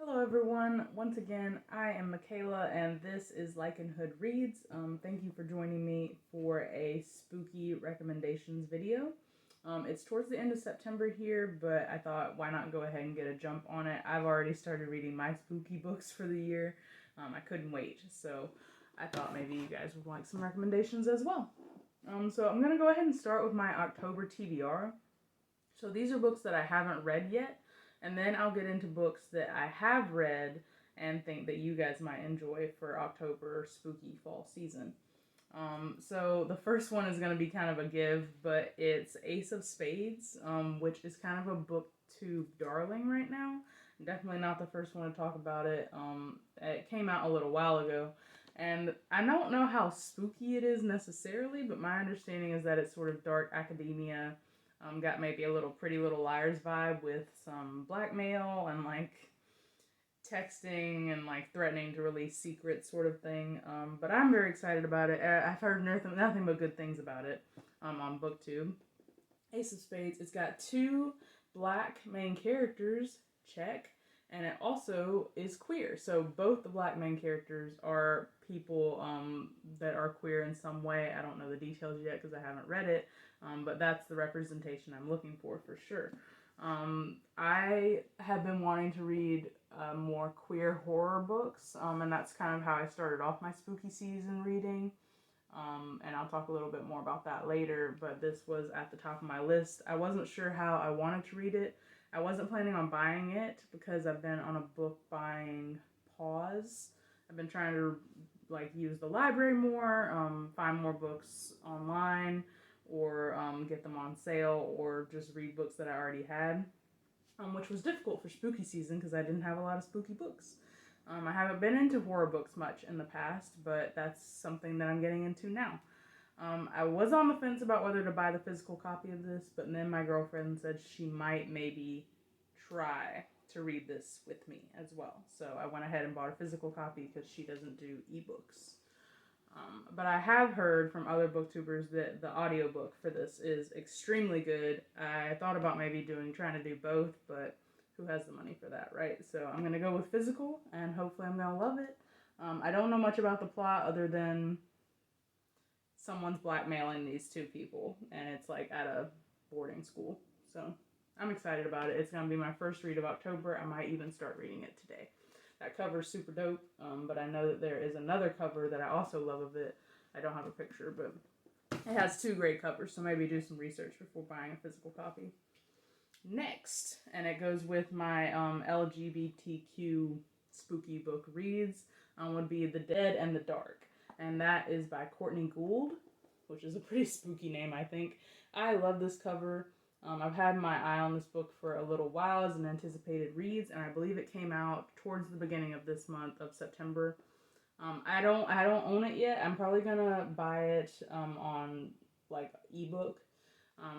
Hello everyone, once again I am Michaela and this is LycanhoodReads. Thank you for joining me for a spooky recommendations video. It's towards the end of September here, but I thought why not go ahead and get a jump on it. I've already started reading my spooky books for the year. I couldn't wait, so I thought maybe you guys would like some recommendations as well. So I'm going to go ahead and start with my October TBR. So these are books that I haven't read yet, and then I'll get into books that I have read and think that you guys might enjoy for October spooky fall season. So the first one is going to be kind of a give, but it's Ace of Spades, which is kind of a booktube darling right now. Definitely not the first one to talk about it. It came out a little while ago, and I don't know how spooky it is necessarily, but my understanding is that it's sort of dark academia. Got maybe a little Pretty Little Liars vibe with some blackmail and like texting and like threatening to release secrets sort of thing. But I'm very excited about it. I've heard nothing but good things about it on BookTube. Ace of Spades. It's got two black main characters, check, and it also is queer. So both the black main characters are people that are queer in some way. I don't know the details yet because I haven't read it, but that's the representation I'm looking for sure. I have been wanting to read more queer horror books, and that's kind of how I started off my spooky season reading. And I'll talk a little bit more about that later, but this was at the top of my list. I wasn't sure how I wanted to read it. I wasn't planning on buying it because I've been on a book buying pause. I've been trying to like use the library more, find more books online, or get them on sale, or just read books that I already had, which was difficult for spooky season because I didn't have a lot of spooky books. I haven't been into horror books much in the past, but that's something that I'm getting into now. I was on the fence about whether to buy the physical copy of this, but then my girlfriend said she might maybe try to read this with me as well. So I went ahead and bought a physical copy because she doesn't do ebooks. But I have heard from other booktubers that the audiobook for this is extremely good. I thought about maybe trying to do both, but who has the money for that, right? So I'm going to go with physical, and hopefully I'm going to love it. I don't know much about the plot other than someone's blackmailing these two people, and it's like at a boarding school. So I'm excited about it. It's going to be my first read of October. I might even start reading it today. That cover's super dope, but I know that there is another cover that I also love of it. I don't have a picture, but it has two great covers, so maybe do some research before buying a physical copy. Next, and it goes with my LGBTQ spooky book reads, would be The Dead and the Dark. And that is by Courtney Gould, which is a pretty spooky name, I think. I love this cover. I've had my eye on this book for a little while as an anticipated reads, and I believe it came out towards the beginning of this month of September. I don't own it yet. I'm probably gonna buy it on like ebook,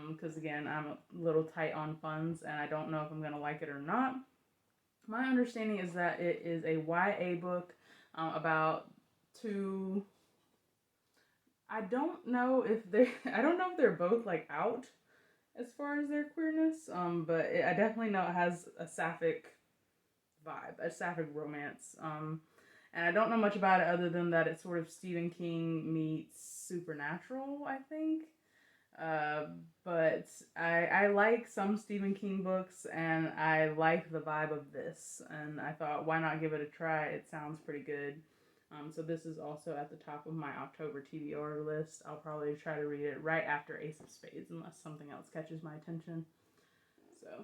because again I'm a little tight on funds, and I don't know if I'm gonna like it or not. My understanding is that it is a YA book about two. I don't know if they're both like out as far as their queerness, but I definitely know it has a sapphic vibe, a sapphic romance, and I don't know much about it other than that it's sort of Stephen King meets Supernatural, I think. But I like some Stephen King books, and I like the vibe of this, and I thought, why not give it a try? It sounds pretty good. So this is also at the top of my October TBR list. I'll probably try to read it right after Ace of Spades unless something else catches my attention. So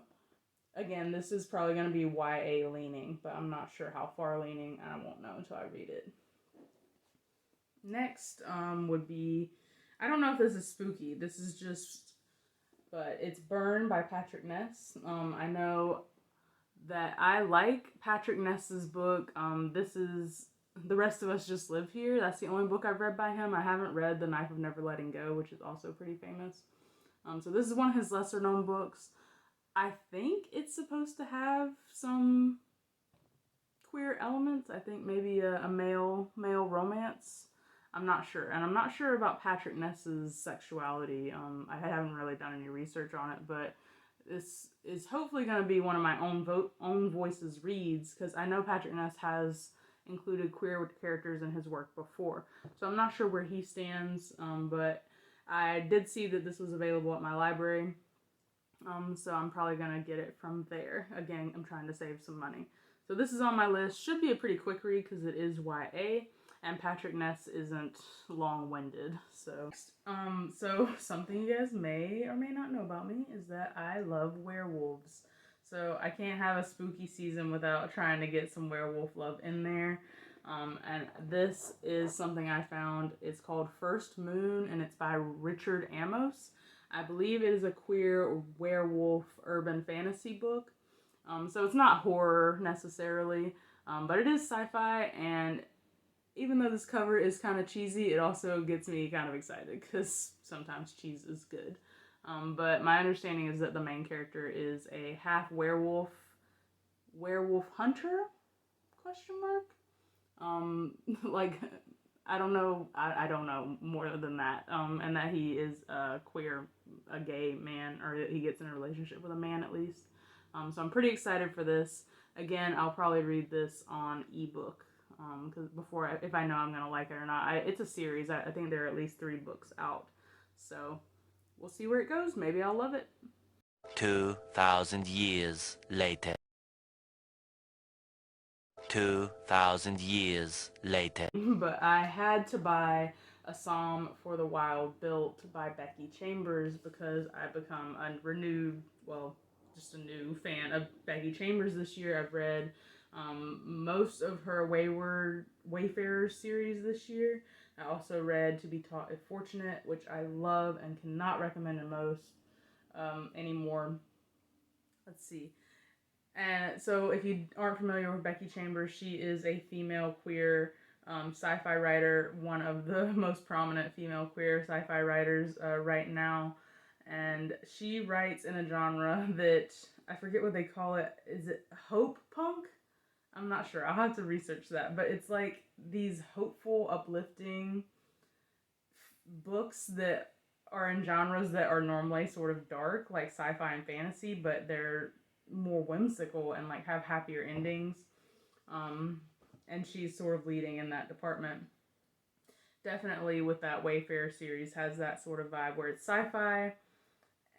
again, this is probably going to be YA leaning, but I'm not sure how far leaning, and I won't know until I read it. Next would be, I don't know if this is spooky. This is just, but it's Burn by Patrick Ness. I know that I like Patrick Ness's book. This is The Rest of Us Just Live Here. That's the only book I've read by him. I haven't read The Knife of Never Letting Go, which is also pretty famous. So this is one of his lesser known books. I think it's supposed to have some queer elements. I think maybe a male romance. I'm not sure. And I'm not sure about Patrick Ness's sexuality. I haven't really done any research on it, but this is hopefully going to be one of my own voices reads, because I know Patrick Ness has included queer characters in his work before. So I'm not sure where he stands, but I did see that this was available at my library. So I'm probably going to get it from there. Again, I'm trying to save some money. So this is on my list. Should be a pretty quick read because it is YA, and Patrick Ness isn't long-winded. So something you guys may or may not know about me is that I love werewolves. So I can't have a spooky season without trying to get some werewolf love in there. And this is something I found. It's called First Moon, and it's by Richard Amos. I believe it is a queer werewolf urban fantasy book. So it's not horror necessarily, but it is sci-fi, and even though this cover is kind of cheesy, it also gets me kind of excited because sometimes cheese is good. But my understanding is that the main character is a half werewolf hunter, question mark? Like, I don't know, I don't know more than that, and that he is a gay man, or he gets in a relationship with a man at least. So I'm pretty excited for this. Again, I'll probably read this on ebook, because if I know I'm going to like it or not. It's a series. I think there are at least 3 books out. So we'll see where it goes. Maybe I'll love it. 2,000 years later. 2,000 years later. But I had to buy A Psalm for the Wild Built by Becky Chambers because I've become a just a new fan of Becky Chambers this year. I've read most of her Wayfarer series this year. I also read To Be Taught If Fortunate, which I love and cannot recommend anymore. Let's see. And so if you aren't familiar with Becky Chambers, she is a female queer sci-fi writer, one of the most prominent female queer sci-fi writers right now. And she writes in a genre that, I forget what they call it. Is it hope punk? I'm not sure. I'll have to research that. But it's like these hopeful, uplifting books that are in genres that are normally sort of dark, like sci-fi and fantasy, but they're more whimsical and like have happier endings. And she's sort of leading in that department. Definitely with that Wayfarer series has that sort of vibe where it's sci-fi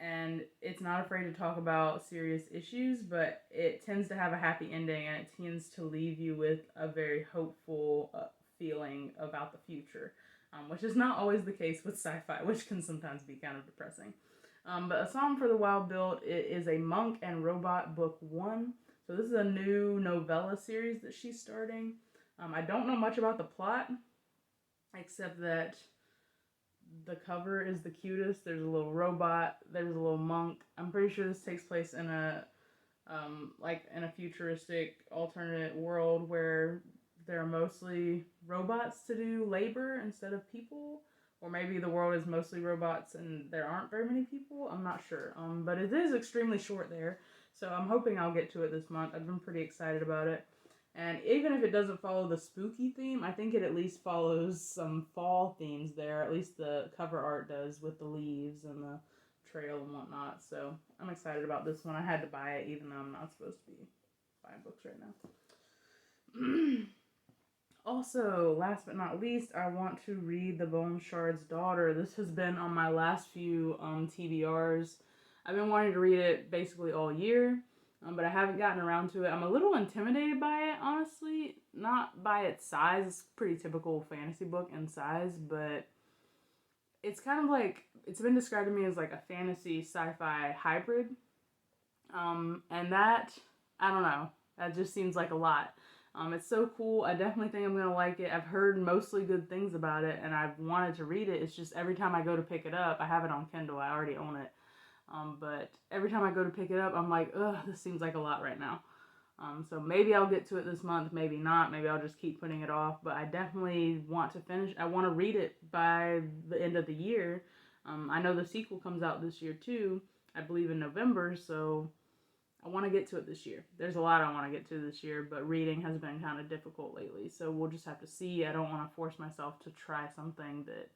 and it's not afraid to talk about serious issues, but it tends to have a happy ending, and it tends to leave you with a very hopeful feeling about the future, which is not always the case with sci-fi, which can sometimes be kind of depressing. But A Psalm for the Wild Built, it is a Monk and Robot book 1. So this is a new novella series that she's starting. I don't know much about the plot, except that the cover is the cutest. There's a little robot. There's a little monk. I'm pretty sure this takes place in a futuristic alternate world where there are mostly robots to do labor instead of people. Or maybe the world is mostly robots and there aren't very many people. I'm not sure. But it is extremely short there. So I'm hoping I'll get to it this month. I've been pretty excited about it. And even if it doesn't follow the spooky theme, I think it at least follows some fall themes there. At least the cover art does, with the leaves and the trail and whatnot. So I'm excited about this one. I had to buy it even though I'm not supposed to be buying books right now. Also, last but not least, I want to read The Bone Shard's Daughter. This has been on my last few TBRs. I've been wanting to read it basically all year. But I haven't gotten around to it. I'm a little intimidated by it, honestly. Not by its size. It's a pretty typical fantasy book in size, but it's kind of like, it's been described to me as like a fantasy sci-fi hybrid. And that, I don't know, that just seems like a lot. It's so cool. I definitely think I'm going to like it. I've heard mostly good things about it, and I've wanted to read it. It's just every time I go to pick it up, I have it on Kindle. I already own it. But every time I go to pick it up, I'm like, ugh, this seems like a lot right now. So maybe I'll get to it this month, maybe not. Maybe I'll just keep putting it off. But I definitely want to finish. I want to read it by the end of the year. I know the sequel comes out this year too, I believe in November. So I want to get to it this year. There's a lot I want to get to this year, but reading has been kind of difficult lately. So we'll just have to see. I don't want to force myself to try something that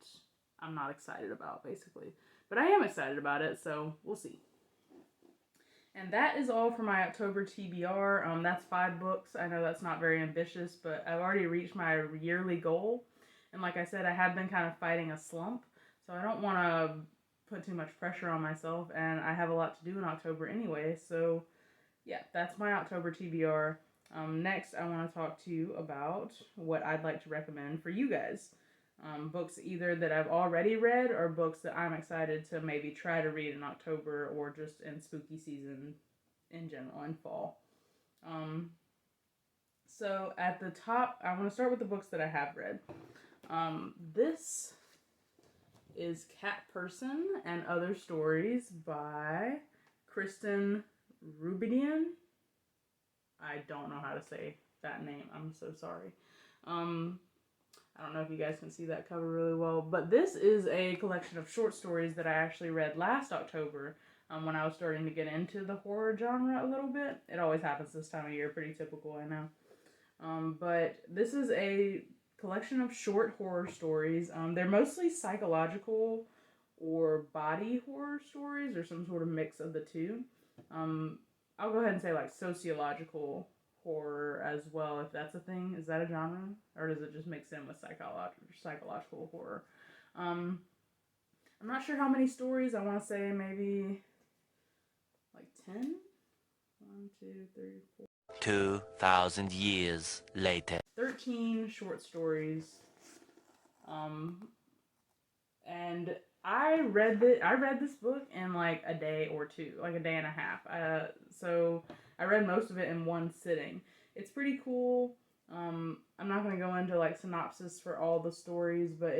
I'm not excited about, basically. But I am excited about it, so we'll see. And that is all for my October TBR. That's 5 books. I know that's not very ambitious, but I've already reached my yearly goal. And like I said, I have been kind of fighting a slump, so I don't want to put too much pressure on myself, and I have a lot to do in October anyway, so yeah, that's my October TBR. Next, I want to talk to you about what I'd like to recommend for you guys. Books either that I've already read or books that I'm excited to maybe try to read in October or just in spooky season in general in fall. Um, so at the top, I want to start with the books that I have read. This is Cat Person and Other Stories by Kristen Rubidian. I don't know how to say that name. I'm so sorry. I don't know if you guys can see that cover really well, but this is a collection of short stories that I actually read last October when I was starting to get into the horror genre a little bit. It always happens this time of year, pretty typical, I know. But this is a collection of short horror stories. They're mostly psychological or body horror stories or some sort of mix of the two. I'll go ahead and say like sociological horror as well, if that's a thing. Is that a genre? Or does it just mix in with psychological horror? I'm not sure how many stories. I want to say maybe like 10? 1, 2, 3, 4. 2,000 years later. 13 short stories. And I read this book in like a day or two, like a day and a half. So I read most of it in one sitting. It's pretty cool. I'm not going to go into like synopsis for all the stories, but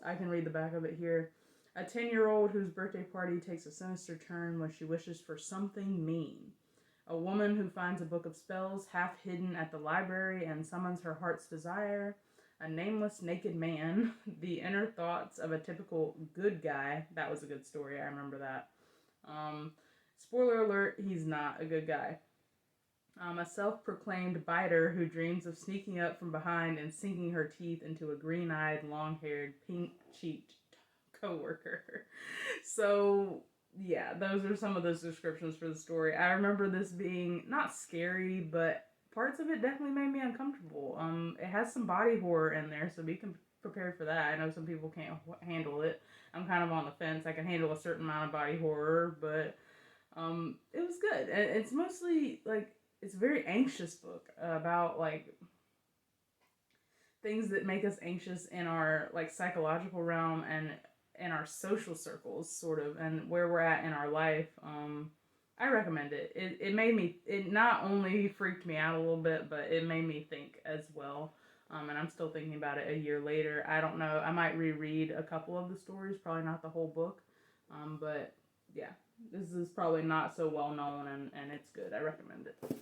I can read the back of it here. A 10-year-old whose birthday party takes a sinister turn when she wishes for something mean. A woman who finds a book of spells half hidden at the library and summons her heart's desire. A nameless naked man, the inner thoughts of a typical good guy. That was a good story, I remember that. Spoiler alert, he's not a good guy. A self-proclaimed biter who dreams of sneaking up from behind and sinking her teeth into a green-eyed, long-haired, pink-cheeked coworker. So, yeah, those are some of those descriptions for the story. I remember this being not scary, but parts of it definitely made me uncomfortable. It has some body horror in there, so be prepared for that. I know some people can't handle it. I'm kind of on the fence. I can handle a certain amount of body horror, but it was good. And it's mostly like it's a very anxious book about like things that make us anxious in our like psychological realm and in our social circles, sort of, and where we're at in our life. I recommend it. It not only freaked me out a little bit, but it made me think as well. And I'm still thinking about it a year later. I don't know. I might reread a couple of the stories, probably not the whole book. But yeah, this is probably not so well known, and it's good. I recommend it.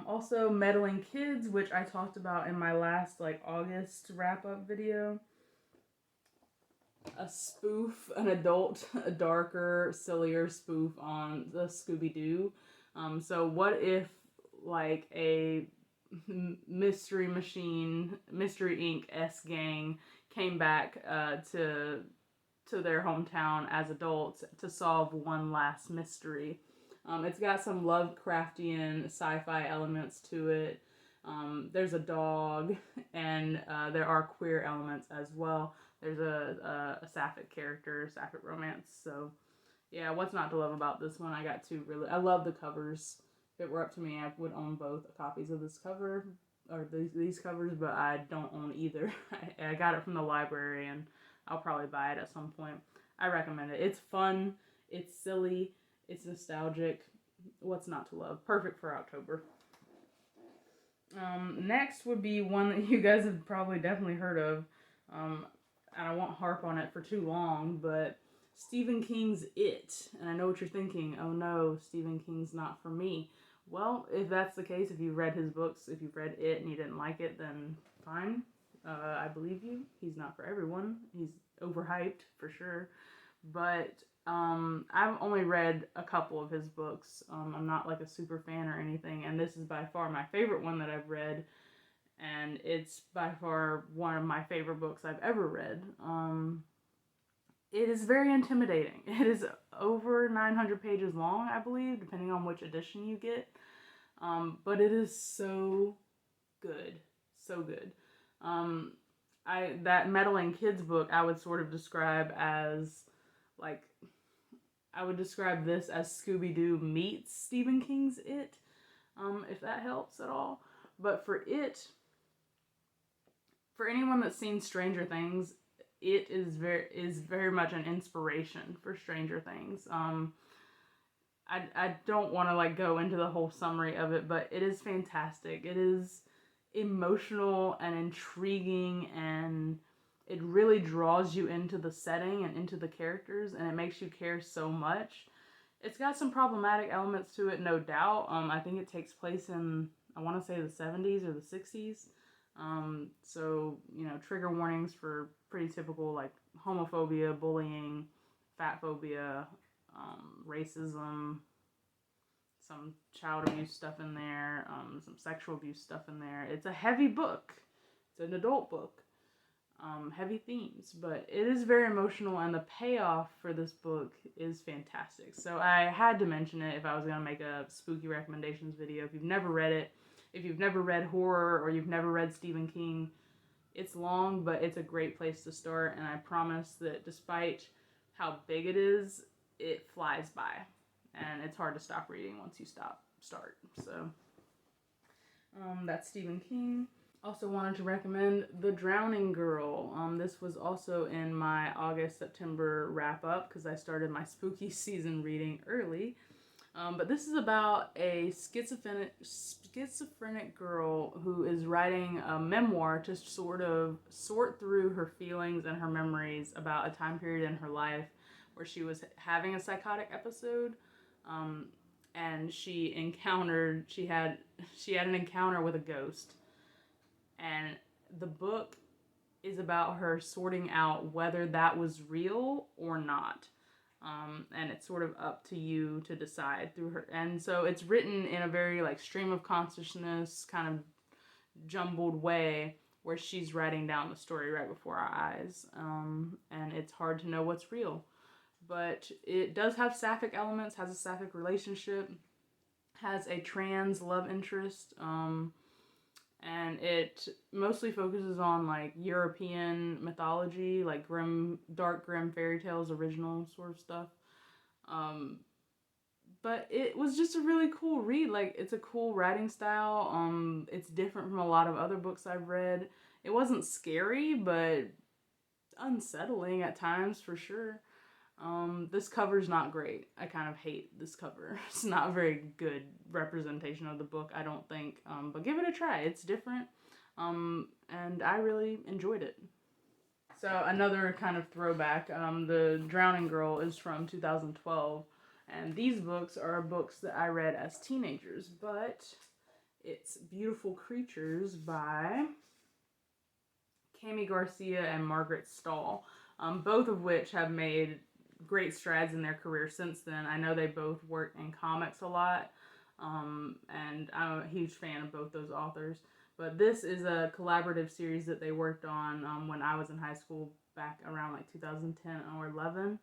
Also, Meddling Kids, which I talked about in my last like August wrap-up video. A spoof, an adult, a darker, sillier spoof on the Scooby-Doo. So what if like a Mystery Inc. gang came back to their hometown as adults to solve one last mystery. It's got some Lovecraftian sci-fi elements to it. There's a dog, and there are queer elements as well. There's a Sapphic character, Sapphic romance. So, yeah, what's not to love about this one? I love the covers. If it were up to me, I would own both copies of this cover, or these covers, but I don't own either. I got it from the library, and I'll probably buy it at some point. I recommend it. It's fun, it's silly, it's nostalgic. What's not to love? Perfect for October. Next would be one that you guys have probably definitely heard of. And I won't harp on it for too long, but Stephen King's It. And I know what you're thinking. Oh no, Stephen King's not for me. Well, if that's the case, if you've read his books, if you've read It and you didn't like it, then fine. I believe you. He's not for everyone. He's overhyped, for sure. But I've only read a couple of his books. I'm not like a super fan or anything, and this is by far my favorite one that I've read, and it's by far one of my favorite books I've ever read. it is very intimidating. It is over 900 pages long, I believe, depending on which edition you get. But it is so good. So good. That Meddling Kids book I would sort of describe as, like, I would describe this as Scooby-Doo meets Stephen King's It, if that helps at all. But for anyone that's seen Stranger Things, it is very much an inspiration for Stranger Things. I don't want to like go into the whole summary of it, but it is fantastic. It is emotional and intriguing, and it really draws you into the setting and into the characters, and it makes you care so much. It's got some problematic elements to it, no doubt. I think it takes place in, I want to say, the 70s or the 60s. So, you know, trigger warnings for pretty typical, like, homophobia, bullying, fat phobia, racism, some child abuse stuff in there, some sexual abuse stuff in there. It's a heavy book. It's an adult book. Heavy themes, but it is very emotional, and the payoff for this book is fantastic. So I had to mention it if I was going to make a spooky recommendations video. If you've never read it, if you've never read horror, or you've never read Stephen King, it's long, but it's a great place to start, and I promise that despite how big it is, it flies by, and it's hard to stop reading once you start. So that's Stephen King. Also wanted to recommend The Drowning Girl. This was also in my August-September wrap-up because I started my spooky season reading early. But this is about a schizophrenic girl who is writing a memoir to sort of sort through her feelings and her memories about a time period in her life where she was having a psychotic episode. And she had an encounter with a ghost. And the book is about her sorting out whether that was real or not. And it's sort of up to you to decide through her. And so it's written in a very like stream of consciousness kind of jumbled way where she's writing down the story right before our eyes. And it's hard to know what's real. But it does have sapphic elements, has a sapphic relationship, has a trans love interest, and it mostly focuses on like European mythology, like dark grim fairy tales, original sort of stuff. But it was just a really cool read. Like, it's a cool writing style. It's different from a lot of other books I've read. It wasn't scary, but unsettling at times for sure. This cover's not great. I kind of hate this cover. It's not a very good representation of the book, I don't think. But give it a try. It's different. And I really enjoyed it. So another kind of throwback, The Drowning Girl is from 2012. And these books are books that I read as teenagers. But it's Beautiful Creatures by Cami Garcia and Margaret Stahl. Both of which have made great strides in their career since then. I know they both work in comics a lot, and I'm a huge fan of both those authors. But this is a collaborative series that they worked on when I was in high school back around like 2010 or 11.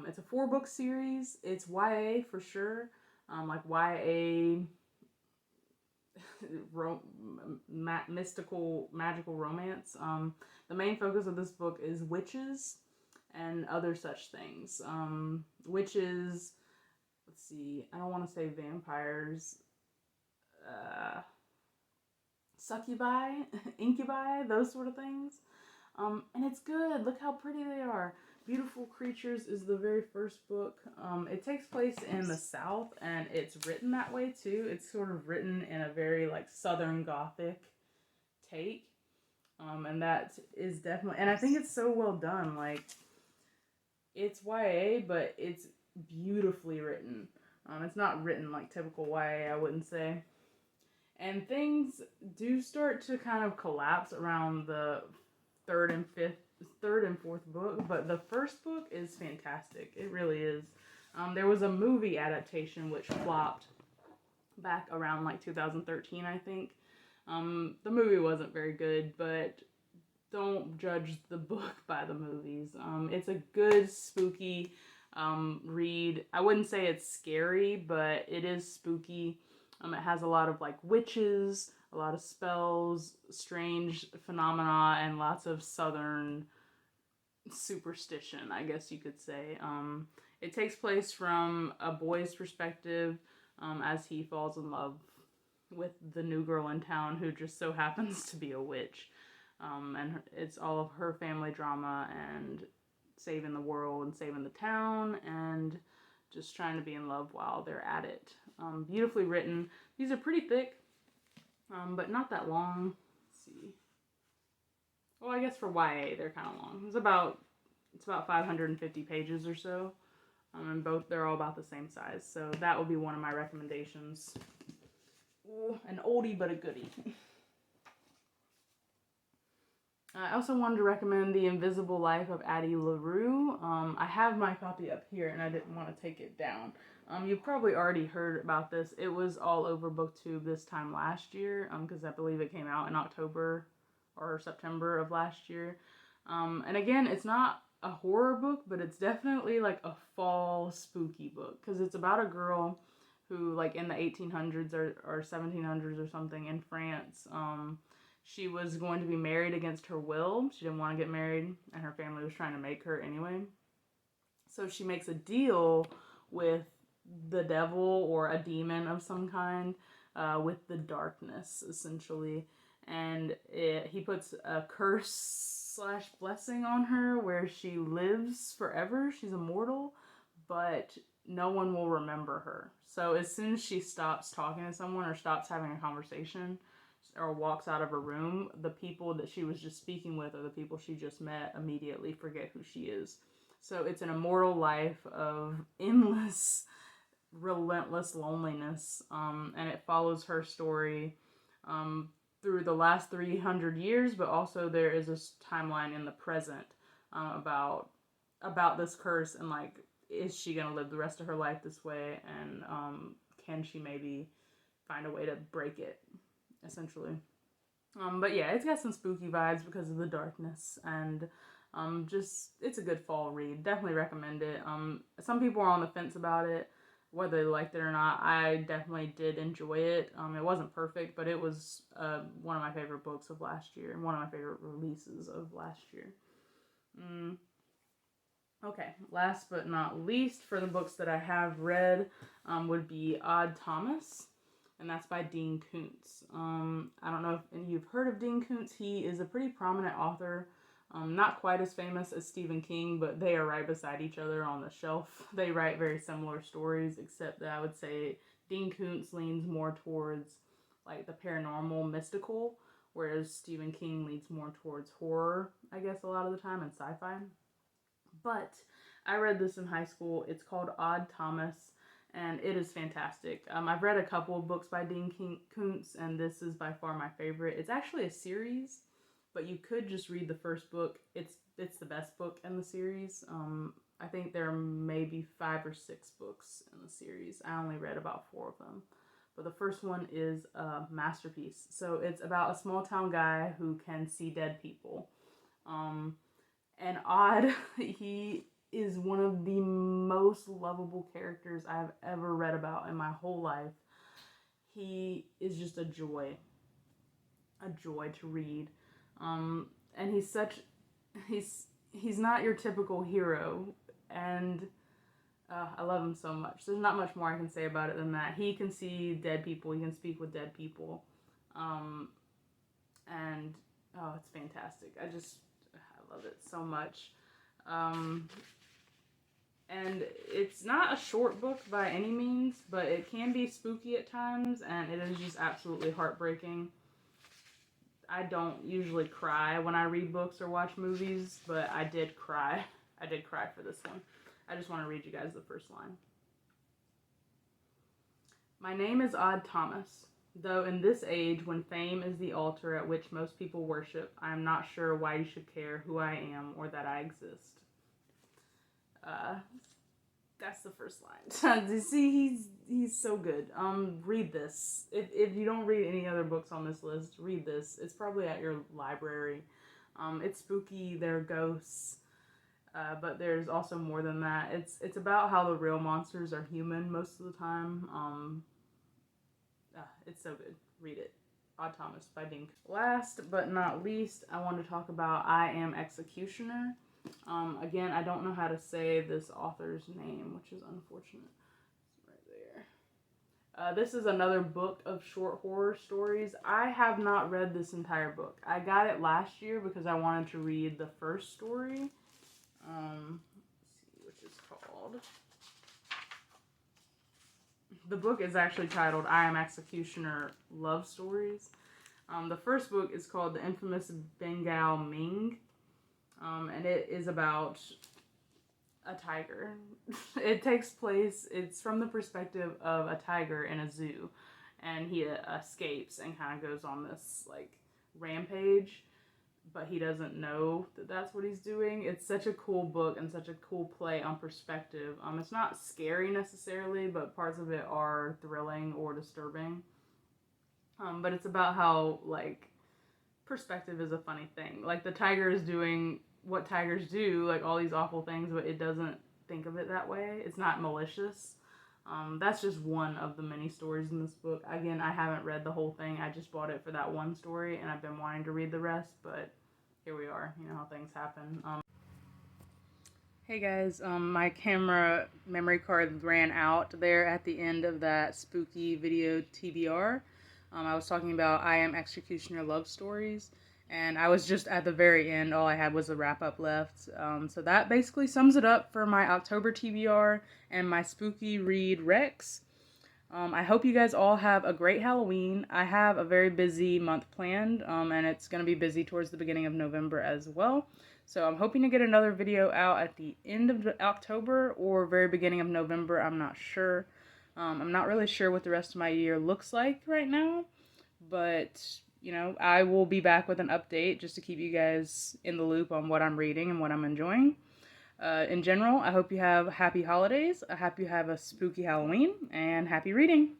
It's a 4-book series. It's YA for sure, like YA mystical, magical romance. The main focus of this book is witches and other such things. Witches, let's see, I don't want to say vampires, succubi, incubi, those sort of things. And it's good. Look how pretty they are. Beautiful Creatures is the very first book. It takes place in the South, and it's written that way too. It's sort of written in a very like Southern Gothic take. And that is definitely, and I think it's so well done. Like, it's YA, but it's beautifully written. It's not written like typical YA, I wouldn't say. And things do start to kind of collapse around the third and fourth book, but the first book is fantastic. It really is. There was a movie adaptation which flopped back around like 2013, I think. The movie wasn't very good, but don't judge the book by the movies. It's a good spooky read. I wouldn't say it's scary, but it is spooky. It has a lot of like witches, a lot of spells, strange phenomena, and lots of southern superstition, I guess you could say. It takes place from a boy's perspective as he falls in love with the new girl in town who just so happens to be a witch. And it's all of her family drama and saving the world and saving the town and just trying to be in love while they're at it. Beautifully written. These are pretty thick, but not that long. Let's see. Well, I guess for YA, they're kind of long. It's about 550 pages or so. And they're all about the same size. So that will be one of my recommendations. Ooh, an oldie but a goodie. I also wanted to recommend The Invisible Life of Addie Larue. I have my copy up here and I didn't want to take it down. You've probably already heard about this. It was all over BookTube this time last year because I believe it came out in October or September of last year. And again, it's not a horror book, but it's definitely like a fall spooky book because it's about a girl who, like in the 1800s or 1700s or something in France, she was going to be married against her will. She didn't want to get married, and her family was trying to make her anyway. So she makes a deal with the devil or a demon of some kind, with the darkness, essentially. And he puts a curse/blessing on her where she lives forever. She's immortal, but no one will remember her. So as soon as she stops talking to someone or stops having a conversation or walks out of a room, the people that she was just speaking with or the people she just met immediately forget who she is. So it's an immortal life of endless, relentless loneliness, and it follows her story through the last 300 years, but also there is a timeline in the present about this curse and like, is she gonna live the rest of her life this way, and can she maybe find a way to break it, essentially. But yeah, it's got some spooky vibes because of the darkness, and just it's a good fall read. Definitely recommend it. Some people are on the fence about it, whether they liked it or not. I definitely did enjoy it. It wasn't perfect, but it was one of my favorite books of last year and one of my favorite releases of last year. Okay, last but not least, for the books that I have read, would be Odd Thomas, and that's by Dean Koontz. I don't know if any of you have heard of Dean Koontz. He is a pretty prominent author, not quite as famous as Stephen King, but they are right beside each other on the shelf. They write very similar stories, except that I would say Dean Koontz leans more towards like the paranormal, mystical, whereas Stephen King leans more towards horror, I guess, a lot of the time, and sci-fi. But I read this in high school. It's called Odd Thomas, and it is fantastic. I've read a couple of books by Dean Koontz, and this is by far my favorite. It's actually a series, but you could just read the first book. It's the best book in the series. I think there are maybe 5 or 6 books in the series. I only read about 4 of them. But the first one is a masterpiece. So it's about a small town guy who can see dead people. And Odd, he is one of the most lovable characters I've ever read about in my whole life. He is just a joy to read. And he's not your typical hero, and I love him so much. There's not much more I can say about it than that. He can see dead people, he can speak with dead people, and it's fantastic. I love it so much. And it's not a short book by any means, but it can be spooky at times, and it is just absolutely heartbreaking. I don't usually cry when I read books or watch movies, but I did cry. I did cry for this one. I just want to read you guys the first line. My name is Odd Thomas, though in this age when fame is the altar at which most people worship, I am not sure why you should care who I am or that I exist. That's the first line. You see, he's so good. Read this. If you don't read any other books on this list, read this. It's probably at your library. It's spooky, there are ghosts, but there's also more than that. It's about how the real monsters are human most of the time. It's so good. Read it. Odd Thomas by Dink. Last but not least, I want to talk about I Am Executioner. Again, I don't know how to say this author's name, which is unfortunate. It's right there. This is another book of short horror stories. I have not read this entire book. I got it last year because I wanted to read the first story. Let's see, which is called... The book is actually titled I Am Executioner Love Stories. The first book is called The Infamous Bengal Ming, and it is about a tiger. It takes place, it's from the perspective of a tiger in a zoo, and he escapes and kind of goes on this, like, rampage, but he doesn't know that that's what he's doing. It's such a cool book and such a cool play on perspective. It's not scary necessarily, but parts of it are thrilling or disturbing. But it's about how, like, perspective is a funny thing. Like, the tiger is doing what tigers do, like, all these awful things, but it doesn't think of it that way. It's not malicious. That's just one of the many stories in this book. Again, I haven't read the whole thing. I just bought it for that one story, and I've been wanting to read the rest, but here we are. You know how things happen. Hey guys, my camera memory card ran out there at the end of that spooky video TBR. I was talking about I Am Executioner Love Stories, and I was just at the very end. All I had was a wrap-up left. So that basically sums it up for my October TBR and my spooky read Rex. I hope you guys all have a great Halloween. I have a very busy month planned, and it's going to be busy towards the beginning of November as well. So I'm hoping to get another video out at the end of October or very beginning of November. I'm not sure. I'm not really sure what the rest of my year looks like right now, but, you know, I will be back with an update just to keep you guys in the loop on what I'm reading and what I'm enjoying. In general, I hope you have happy holidays, I hope you have a spooky Halloween, and happy reading.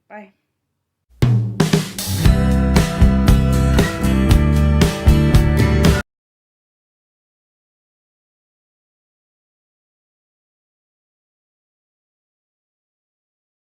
Bye.